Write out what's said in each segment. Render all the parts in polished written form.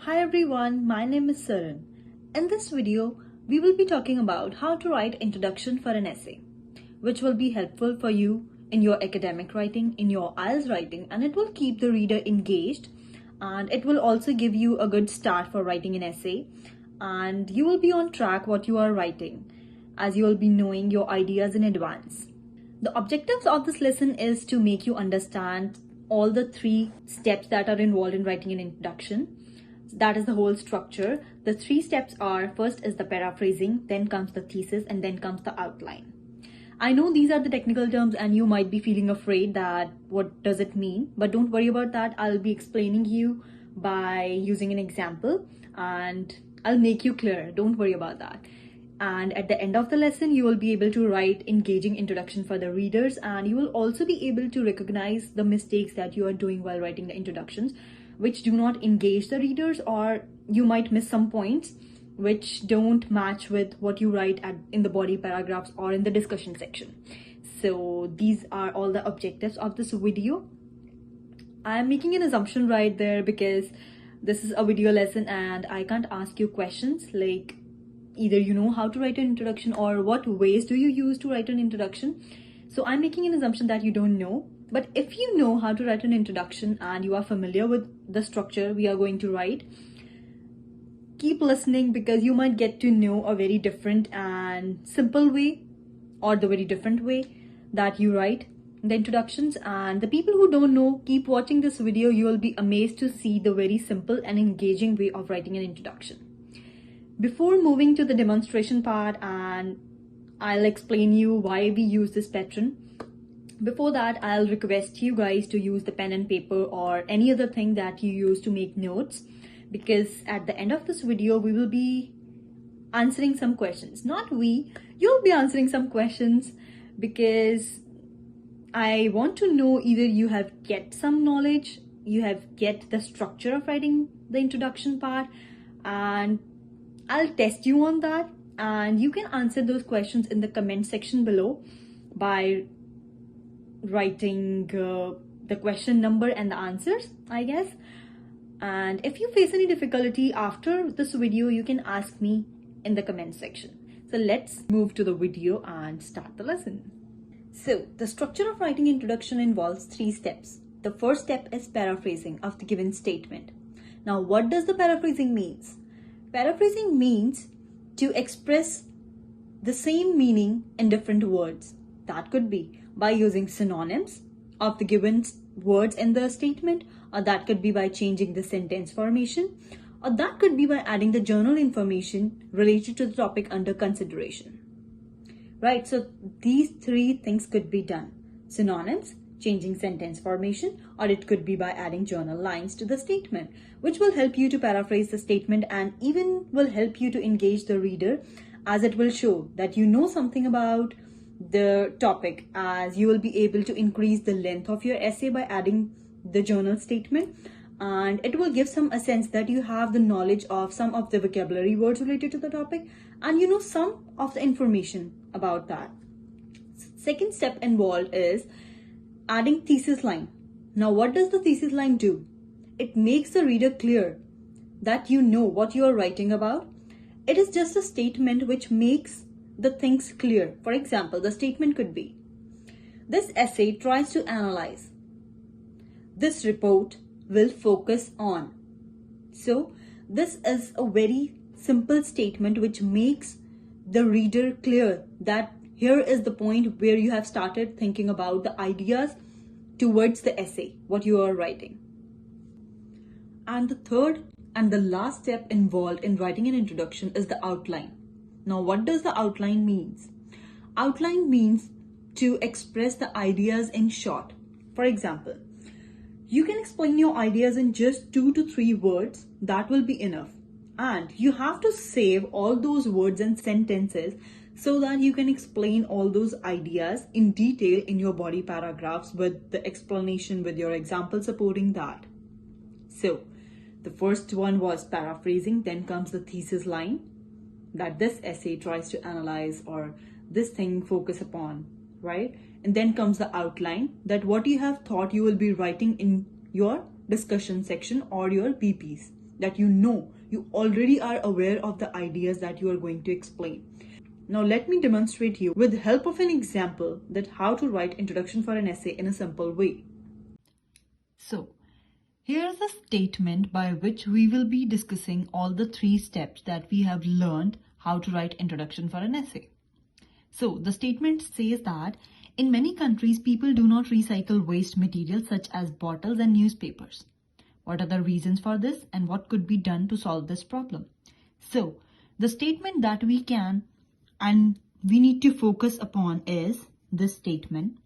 Hi everyone, my name is Saran. In this video, we will be talking about how to write introduction for an essay, which will be helpful for you in your academic writing, in your Ielts writing, and it will keep the reader engaged, and it will also give you a good start for writing an essay, and you will be on track what you are writing, as you will be knowing your ideas in advance. The objectives of this lesson is to make you understand all the 3 steps that are involved in writing an introduction. That is the whole structure. The 3 steps are, first is the paraphrasing, then comes the thesis, and then comes the outline. I know these are the technical terms and you might be feeling afraid that what does it mean, but don't worry about that. I'll be explaining you by using an example and I'll make you clear. Don't worry about that. And at the end of the lesson, you will be able to write engaging introduction for the readers, and you will also be able to recognize the mistakes that you are doing while writing the introductions, which do not engage the readers, or you might miss some points which don't match with what you write in the body paragraphs or in the discussion section. So these are all the objectives of this video. I'm making an assumption right there because this is a video lesson and I can't ask you questions like either you know how to write an introduction or what ways do you use to write an introduction. So I'm making an assumption that you don't know. But if you know how to write an introduction and you are familiar with the structure we are going to write, keep listening because you might get to know a very different and simple way or the very different way that you write the introductions. And the people who don't know, keep watching this video. You will be amazed to see the very simple and engaging way of writing an introduction. Before moving to the demonstration part, and I'll explain you why we use this pattern. Before that, I'll request you guys to use the pen and paper or any other thing that you use to make notes, because at the end of this video, we will be answering some questions. Not we, you'll be answering some questions, because I want to know either you have get some knowledge, you have get the structure of writing the introduction part, and I'll test you on that. And you can answer those questions in the comment section below by writing the question number and the answers, I guess. And if you face any difficulty after this video, you can ask me in the comment section. So let's move to the video and start the lesson. So the structure of writing introduction involves 3 steps. The first step is paraphrasing of the given statement. Now, what does the paraphrasing means? Paraphrasing means to express the same meaning in different words. That could be by using synonyms of the given words in the statement, or that could be by changing the sentence formation, or that could be by adding the journal information related to the topic under consideration. Right, so these 3 things could be done. Synonyms, changing sentence formation, or it could be by adding journal lines to the statement, which will help you to paraphrase the statement and even will help you to engage the reader, as it will show that you know something about the topic, as you will be able to increase the length of your essay by adding the journal statement, and it will give a sense that you have the knowledge of some of the vocabulary words related to the topic and you know some of the information about that. Second step involved is adding thesis line. Now, what does the thesis line do? It makes the reader clear that you know what you are writing about. It is just a statement which makes the things clear. For example, the statement could be, this essay tries to analyze. This report will focus on. So this is a very simple statement which makes the reader clear that here is the point where you have started thinking about the ideas towards the essay, what you are writing. And the third and the last step involved in writing an introduction is the outline. Now, what does the outline means? Outline means to express the ideas in short. For example, you can explain your ideas in just 2 to 3 words. That will be enough. And you have to save all those words and sentences so that you can explain all those ideas in detail in your body paragraphs with the explanation, with your example supporting that. So the first one was paraphrasing, then comes the thesis line, that this essay tries to analyze or this thing focus upon, right? And then comes the outline, that what you have thought you will be writing in your discussion section or your BPs. that you already are aware of the ideas that you are going to explain. Now let me demonstrate you with the help of an example that how to write introduction for an essay in a simple way. So here's a statement by which we will be discussing all the 3 steps that we have learned how to write introduction for an essay. So the statement says that in many countries, people do not recycle waste materials such as bottles and newspapers. What are the reasons for this and what could be done to solve this problem? So the statement that we can and we need to focus upon is this statement,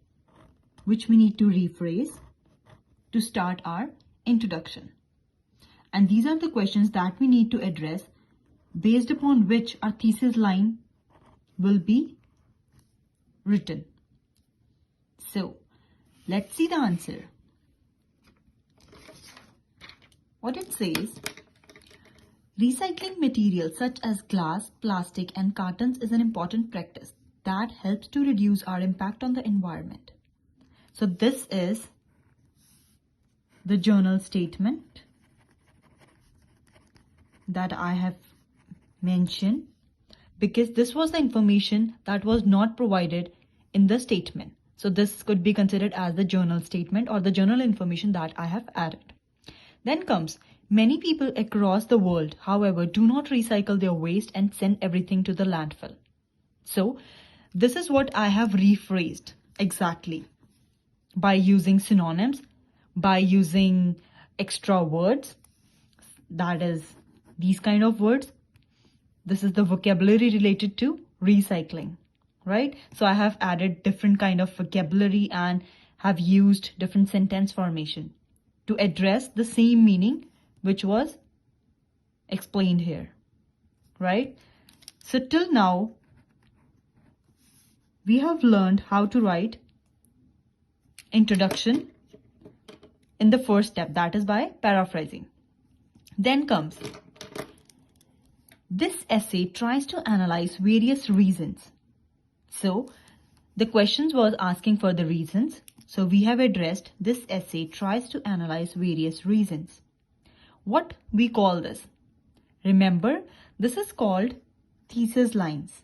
which we need to rephrase to start our introduction. And these are the questions that we need to address, based upon which our thesis line will be written. So let's see the answer. What it says: recycling materials such as glass, plastic, and cartons is an important practice that helps to reduce our impact on the environment. So this is the journal statement that I have mentioned, because this was the information that was not provided in the statement. So this could be considered as the journal statement or the journal information that I have added. Then comes, many people across the world, however, do not recycle their waste and send everything to the landfill. So this is what I have rephrased exactly by using synonyms, by using extra words, that is these kind of words. This is the vocabulary related to recycling, right? So I have added different kind of vocabulary and have used different sentence formation to address the same meaning which was explained here, right? So till now, we have learned how to write introduction in the first step, that is by paraphrasing. Then comes, this essay tries to analyze various reasons. So the questions was asking for the reasons. So we have addressed this essay tries to analyze various reasons. What we call this? Remember, this is called thesis lines,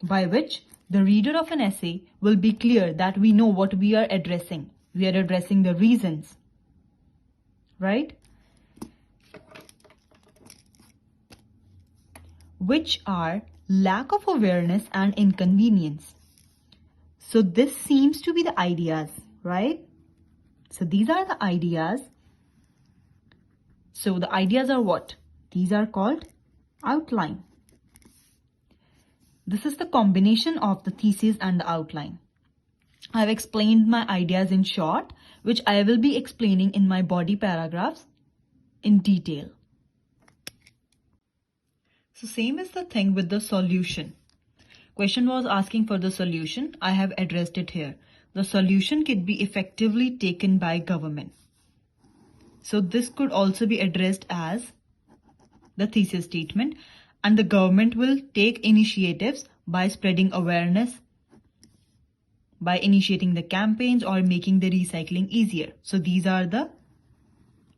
by which the reader of an essay will be clear that we know what we are addressing. We are addressing the reasons, right? Which are lack of awareness and inconvenience. So this seems to be the ideas, right? So these are the ideas. So the ideas are what? These are called outline. This is the combination of the thesis and the outline. I have explained my ideas in short, which I will be explaining in my body paragraphs in detail. So same is the thing with the solution. Question was asking for the solution. I have addressed it here. The solution could be effectively taken by government. So this could also be addressed as the thesis statement, and the government will take initiatives by spreading awareness, by initiating the campaigns or making the recycling easier. So these are the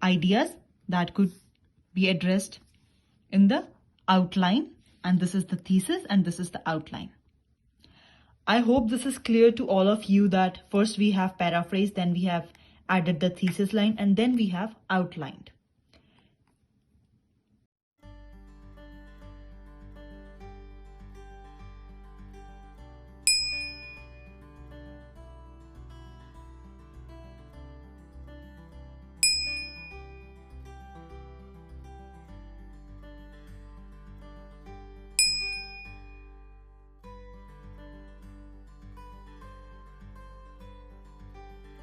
ideas that could be addressed in the outline, and this is the thesis and this is the outline. I hope this is clear to all of you that first we have paraphrased, then we have added the thesis line, and then we have outlined.